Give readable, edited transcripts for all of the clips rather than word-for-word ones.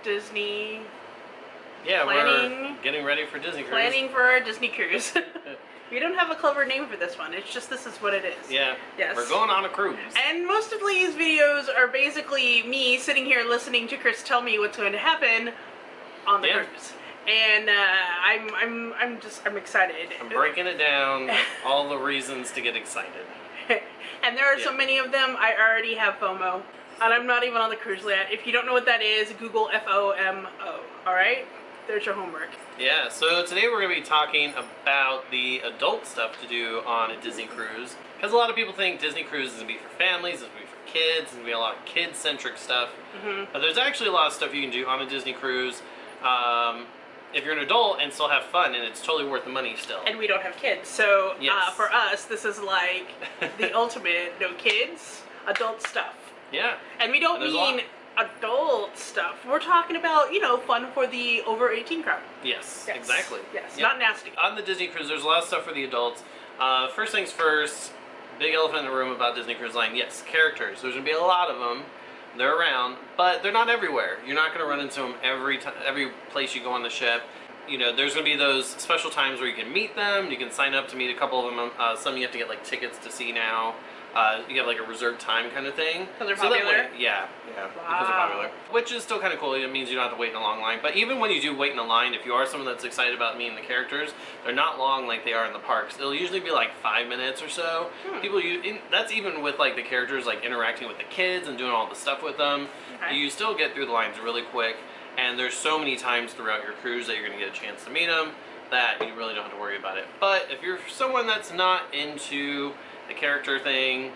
Disney. Yeah, Planning. we're getting ready for Disney cruise. Planning for our Disney cruise. We don't have a clever name for this one. It's just this is what it is. Yeah. Yes. We're going on a cruise. And most of these videos are basically me sitting here listening to Chris tell me what's going to happen on the cruise. And I'm excited. I'm breaking it down, all the reasons to get excited. And there are so many of them, I already have FOMO. And I'm not even on the cruise yet. If you don't know what that is, Google FOMO. Alright? There's your homework. Yeah, so today we're going to be talking about the adult stuff to do on a Disney cruise. Because a lot of people think Disney cruise is going to be for families, it's going to be for kids, it's going to be a lot of kid-centric stuff. But there's actually a lot of stuff you can do on a Disney cruise. If you're an adult and still have fun, and it's totally worth the money still. And we don't have kids, so for us, this is like the ultimate no kids, adult stuff. Yeah. And we don't mean adult stuff. We're talking about, you know, fun for the over 18 crowd. Yes, exactly. Yes, not nasty. On the Disney cruise, there's a lot of stuff for the adults. First things first, big elephant in the room about Disney Cruise Line. Yes, characters. There's going to be a lot of them. They're around, but they're not everywhere. You're not going to run into them every place you go on the ship. You know, there's going to be those special times where you can meet them. You can sign up to meet a couple of them. Some you have to get like tickets to see now. You have like a reserved time kind of thing. Because they're popular? Yeah, because they're popular. Which is still kind of cool. It means you don't have to wait in a long line. But even when you do wait in a line, if you are someone that's excited about meeting the characters, they're not long like they are in the parks. It'll usually be like 5 minutes or so. That's even with like the characters like interacting with the kids and doing all the stuff with them. You still get through the lines really quick. And there's so many times throughout your cruise that you're going to get a chance to meet them that you really don't have to worry about it. But if you're someone that's not into the character thing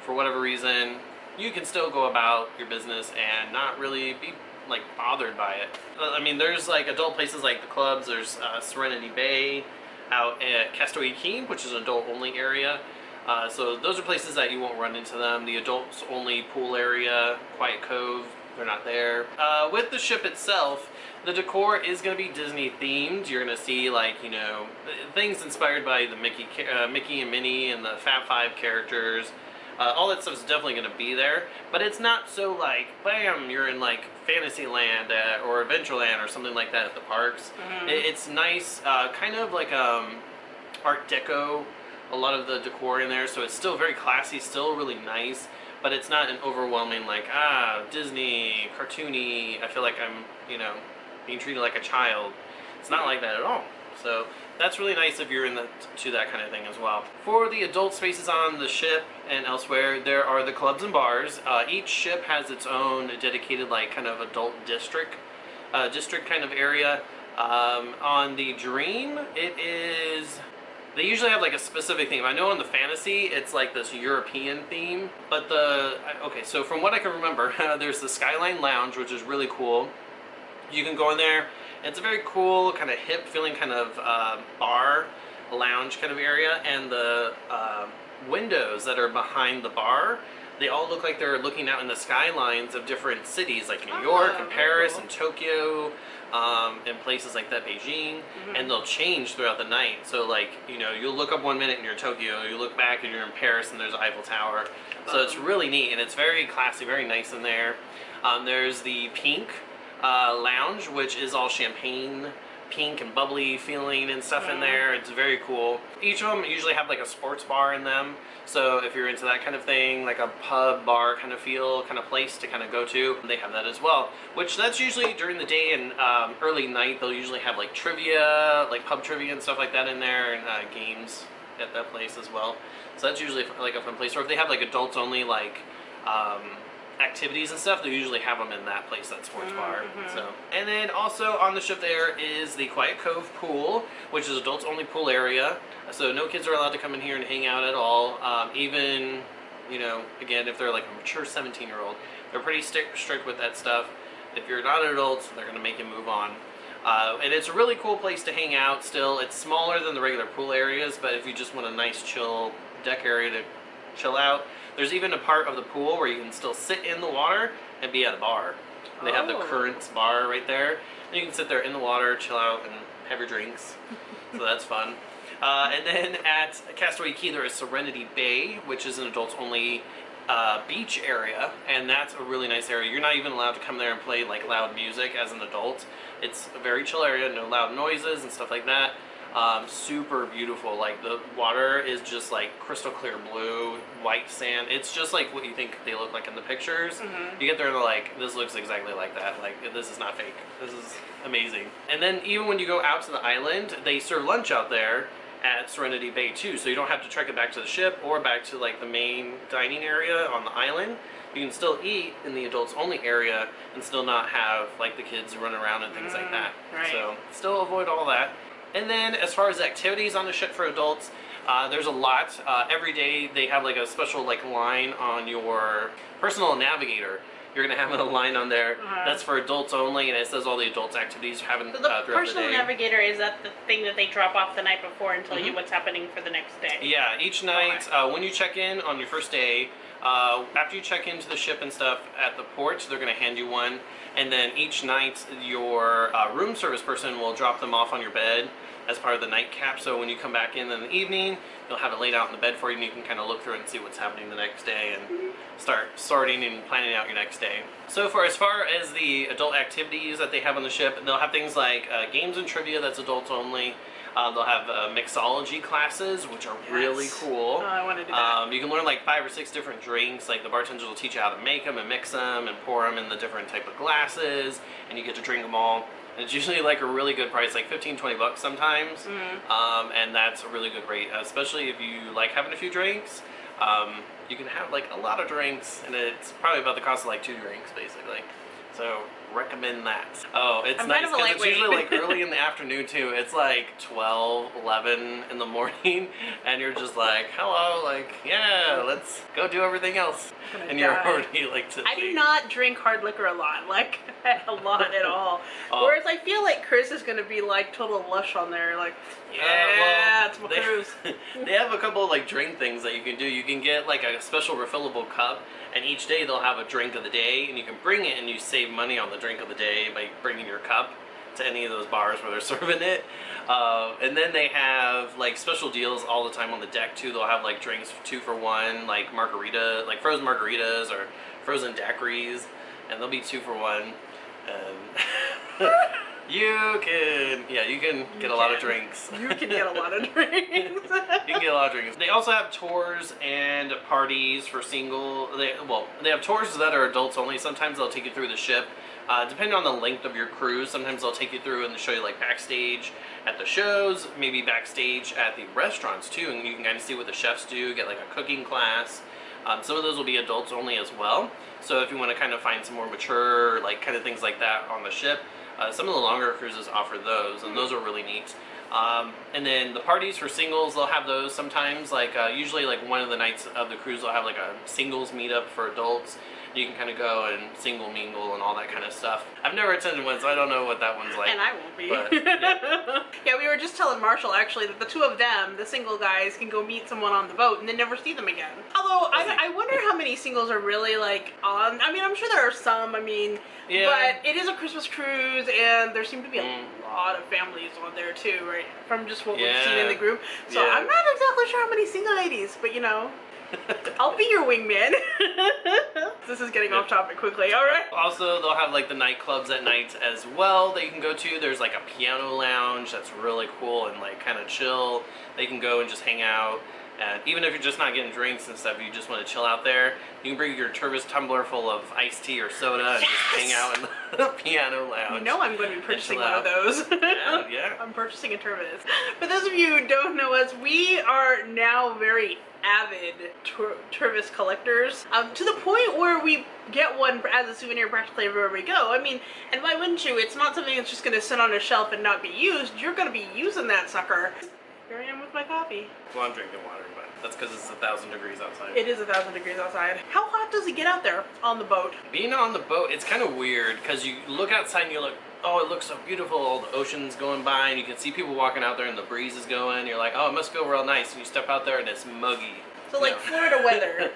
for whatever reason, you can still go about your business and not really be like bothered by it. I mean, there's like adult places like the clubs. There's Serenity Bay out at Castaway Cay, which is an adult only area. So those are places that you won't run into them. The adults only pool area, Quiet Cove, they're not there. With the ship itself, the decor is going to be Disney themed. You're going to see like, you know, things inspired by the Mickey and Minnie and the Fab Five characters. All that stuff is definitely going to be there, but it's not so like, bam, you're in like Fantasyland or Adventureland or something like that at the parks. It's nice, kind of like Art Deco, a lot of the decor in there, so it's still very classy, still really nice, but it's not an overwhelming like, Disney, cartoony, I feel like I'm, you know, being treated like a child. It's not like that at all. So that's really nice if you're into that kind of thing as well. For the adult spaces on the ship and elsewhere, there are the clubs and bars. Each ship has its own dedicated like kind of adult district kind of area. On the Dream, they usually have like a specific theme. I know on the Fantasy, it's like this European theme, but okay, so from what I can remember, there's the Skyline Lounge, which is really cool. You can go in there. It's a very cool, kind of hip feeling kind of bar, lounge kind of area, and the windows that are behind the bar, they all look like they're looking out in the skylines of different cities, like New York and Paris and Tokyo, and places like that, Beijing, and they'll change throughout the night. So like, you know, you'll look up 1 minute and you're in Tokyo, you look back and you're in Paris and there's the Eiffel Tower. So it's really neat, and it's very classy, very nice in there. There's the Pink lounge, which is all champagne, pink and bubbly feeling and stuff in there. It's very cool. Each of them usually have like a sports bar in them, so if you're into that kind of thing, like a pub bar kind of feel, kind of place to kind of go to, they have that as well, which that's usually during the day and early night. They'll usually have like trivia, like pub trivia and stuff like that in there, and games at that place as well. So that's usually like a fun place. Or if they have like adults only like activities and stuff, they usually have them in that place, that sports bar. So, and then also on the ship there is the Quiet Cove pool, which is adults only pool area. So no kids are allowed to come in here and hang out at all. Even, you know, again, if they're like a mature 17-year-old, they're pretty strict with that stuff. If you're not an adult, they're gonna make you move on. And it's a really cool place to hang out still. It's smaller than the regular pool areas, but if you just want a nice chill deck area to chill out, there's even a part of the pool where you can still sit in the water and be at a bar. They have the Currents bar right there. And you can sit there in the water, chill out, and have your drinks. So that's fun. And then at Castaway Cay, there is Serenity Bay, which is an adults-only beach area, and that's a really nice area. You're not even allowed to come there and play like loud music as an adult. It's a very chill area, no loud noises and stuff like that. Super beautiful. Like the water is just like crystal clear blue, white sand. It's just like what you think they look like in the pictures. You get there and they're like, this looks exactly like that. Like, this is not fake. This is amazing. And then even when you go out to the island, they serve lunch out there at Serenity Bay too, so you don't have to trek it back to the ship or back to like the main dining area on the island. You can still eat in the adults only area and still not have like the kids run around and things like that. Right. So still avoid all that. And then as far as activities on the ship for adults, there's a lot. Every day they have like a special like line on your personal navigator. You're gonna have a line on there that's for adults only, and it says all the adults activities having So the throughout the day. personal navigator, is that the thing that they drop off the night before and tell you what's happening for the next day? Yeah, each night when you check in on your first day, after you check into the ship and stuff at the port, they're going to hand you one, and then each night your room service person will drop them off on your bed as part of the nightcap. So when you come back in the evening, they'll have it laid out in the bed for you, and you can kind of look through it and see what's happening the next day and start sorting and planning out your next day. So as far as the adult activities that they have on the ship, they'll have things like games and trivia that's adults only. They'll have mixology classes, which are really cool. Oh, I want to do that. You can learn like 5 or 6 different drinks. Like the bartenders will teach you how to make them and mix them and pour them in the different type of glasses, and you get to drink them all. And it's usually like a really good price, like 15-20 bucks sometimes. And that's a really good rate, especially if you like having a few drinks. You can have like a lot of drinks, and it's probably about the cost of like 2 drinks basically. So recommend that. Oh, it's nice because it's usually like early in the afternoon too. It's like 12, 11 in the morning, and you're just like, hello, like, yeah, let's go do everything else. And you're already like tipsy. I do not drink hard liquor a lot, like a lot at all. Whereas I feel like Chris is gonna be like total lush on there, like, yeah, it's my cruise. They have a couple of like drink things that you can do. You can get like a special refillable cup, and each day they'll have a drink of the day, and you can bring it and you save money on the drink of the day by bringing your cup to any of those bars where they're serving it. And then they have like special deals all the time on the deck too. They'll have like drinks 2 for 1, like margarita, like frozen margaritas or frozen daiquiris, and they'll be 2 for 1. And you can get a lot of drinks. You can get a lot of drinks. You can get a lot of drinks. They also have tours and parties for single. They have tours that are adults only. Sometimes they'll take you through the ship. Depending on the length of your cruise, sometimes they'll take you through and show you like backstage at the shows, maybe backstage at the restaurants too, and you can kind of see what the chefs do, get like a cooking class. Some of those will be adults only as well. So if you want to kind of find some more mature, like kind of things like that on the ship, some of the longer cruises offer those, and those are really neat. And then the parties for singles, they'll have those sometimes, like usually like one of the nights of the cruise they'll have like a singles meetup for adults. You can kind of go and single mingle and all that kind of stuff. I've never attended one, so I don't know what that one's like. And I won't be. But, yeah. Yeah, we were just telling Marshall actually that the 2 of them, the single guys, can go meet someone on the boat and then never see them again. Although I wonder how many singles are really like on. I mean, I'm sure there are some. I mean, but it is a Christmas cruise, and there seem to be a lot of families on there too, right? From just what we've seen in the group. So I'm not exactly sure how many single ladies, but you know. I'll be your wingman. This is getting off topic quickly. All right. Also, they'll have like the nightclubs at night as well that you can go to. There's like a piano lounge that's really cool and like kind of chill. They can go and just hang out. And even if you're just not getting drinks and stuff, you just want to chill out there, you can bring your Tervis tumbler full of iced tea or soda and just hang out in the piano lounge. You know I'm going to be purchasing one of those. Yeah. I'm purchasing a Tervis. For those of you who don't know us, we are now very avid Tervis collectors, to the point where we get one as a souvenir practically everywhere we go. I mean, and why wouldn't you? It's not something that's just going to sit on a shelf and not be used. You're going to be using that sucker. Here I am with my coffee. Well, I'm drinking water, but that's because it's 1,000 degrees outside. It is 1,000 degrees outside. How hot does it get out there on the boat? Being on the boat, it's kind of weird because you look outside and you look, oh, it looks so beautiful, all the ocean's going by, and you can see people walking out there and the breeze is going. You're like, oh, it must feel real nice. And you step out there and it's muggy. So like Florida weather.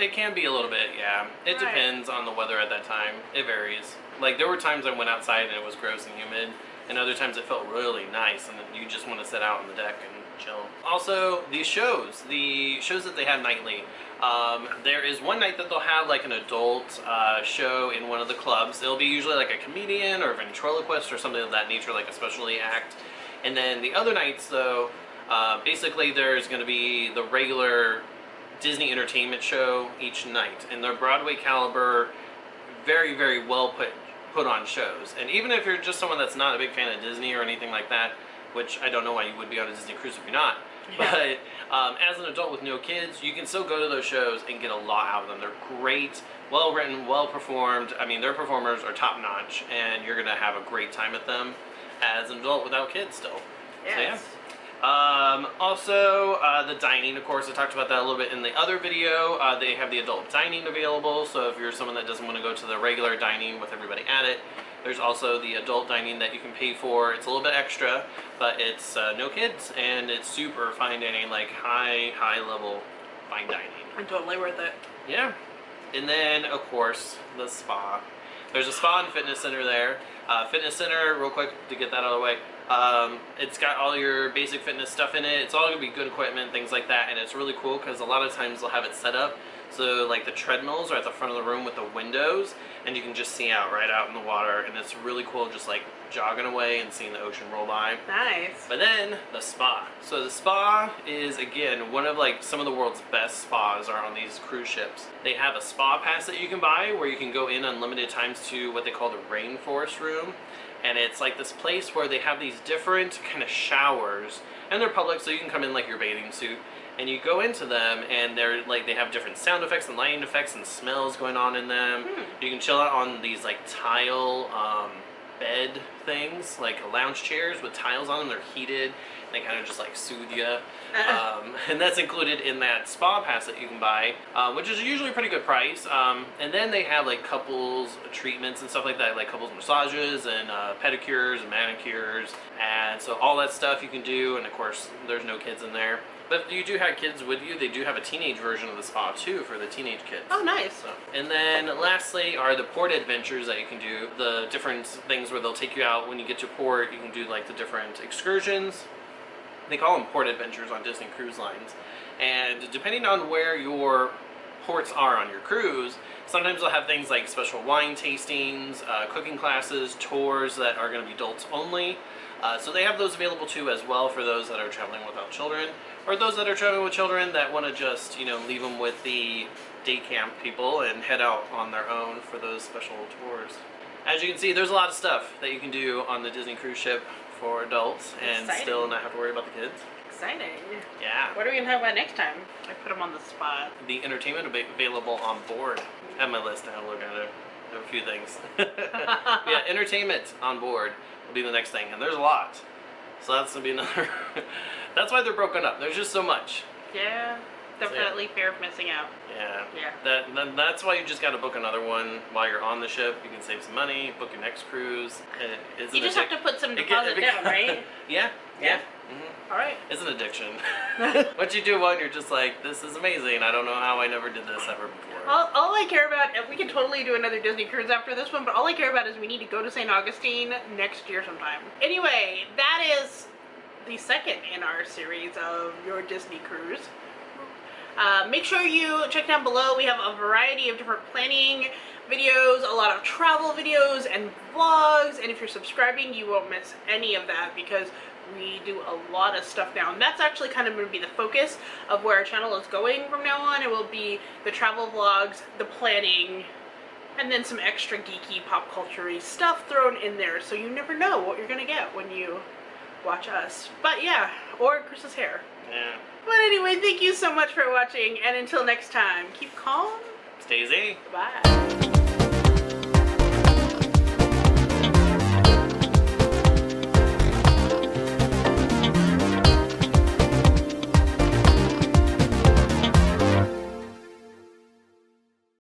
It can be a little bit, yeah. It depends on the weather at that time. It varies. Like there were times I went outside and it was gross and humid, and other times it felt really nice and you just want to sit out on the deck and chill. Also, the shows that they have nightly. There is one night that they'll have like an adult show in one of the clubs. It'll be usually like a comedian or a ventriloquist or something of that nature, like a specialty act. And then the other nights, though, basically there's going to be the regular Disney entertainment show each night, and they're Broadway caliber, very, very well put on shows. And even if you're just someone that's not a big fan of Disney or anything like that, which I don't know why you would be on a Disney cruise if you're not, but as an adult with no kids, you can still go to those shows and get a lot out of them. They're great, well written, well performed. I mean, their performers are top notch, and you're gonna have a great time at them as an adult without kids still. Yes. So, yeah. Also, the dining, of course, I talked about that a little bit in the other video. They have the adult dining available, so if you're someone that doesn't want to go to the regular dining with everybody at it, there's also the adult dining that you can pay for. It's a little bit extra, but it's no kids, and it's super fine dining, like high level fine dining. And totally worth it. Yeah. And then, of course, the spa. There's a spa and fitness center there. Fitness center, real quick to get that out of the way. It's got all your basic fitness stuff in it. It's all gonna be good equipment, things like that, and it's really cool because a lot of times they'll have it set up so like the treadmills are at the front of the room with the windows, and you can just see out right out in the water, and it's really cool just like jogging away and seeing the ocean roll by. Nice. But then the spa. So the spa is, again, one of like some of the world's best spas are on these cruise ships. They have a spa pass that you can buy where you can go in unlimited times to what they call the rainforest room. And it's like this place where they have these different kind of showers, and they're public, so you can come in like your bathing suit, and you go into them, and they're like, they have different sound effects and lighting effects and smells going on in them. You can chill out on these like tile bed things, like lounge chairs with tiles on them. They're heated, and they kind of just like soothe you. And that's included in that spa pass that you can buy, which is usually a pretty good price. And then they have like couples treatments and stuff like that, like couples massages and pedicures and manicures, and so all that stuff you can do. And of course, there's no kids in there. But if you do have kids with you, they do have a teenage version of the spa too for the teenage kids. Oh, nice. So, and then lastly are the port adventures that you can do. The different things where they'll take you out when you get to port. You can do like the different excursions. They call them port adventures on Disney Cruise Lines. And depending on where your ports are on your cruise, sometimes they'll have things like special wine tastings, cooking classes, tours that are going to be adults only. So they have those available too as well for those that are traveling without children, or those that are traveling with children that want to just, you know, leave them with the day camp people and head out on their own for those special tours. As you can see, there's a lot of stuff that you can do on the Disney cruise ship for adults and Exciting. Still not have to worry about the kids. Exciting. Yeah. What are we going to talk about next time? I put them on the spot. The entertainment will be available on board. I have my list now. Look at it. I have a few things. Yeah, entertainment on board will be the next thing, and there's a lot. So that's gonna be another. That's why they're broken up. There's just so much. Yeah, definitely fear of missing out. Yeah. Yeah. That's why you just got to book another one while you're on the ship. You can save some money, book your next cruise. You just have to put some deposit down, right? Yeah. Yeah. Mm-hmm. All right. It's an addiction. Once you do one, you're just like, this is amazing. I don't know how I never did this ever before. All I care about, and we can totally do another Disney cruise after this one, but all I care about is we need to go to St. Augustine next year sometime. Anyway, that is the second in our series of your Disney cruise. Make sure you check down below. We have a variety of different planning videos, a lot of travel videos and vlogs, and if you're subscribing, you won't miss any of that because we do a lot of stuff now, and that's actually kind of going to be the focus of where our channel is going from now on. It will be the travel vlogs, the planning, and then some extra geeky pop culture-y stuff thrown in there, so you never know what you're going to get when you watch us. But yeah, or Chris's hair. Yeah. But anyway, thank you so much for watching, and until next time, keep calm. Stay easy. Bye.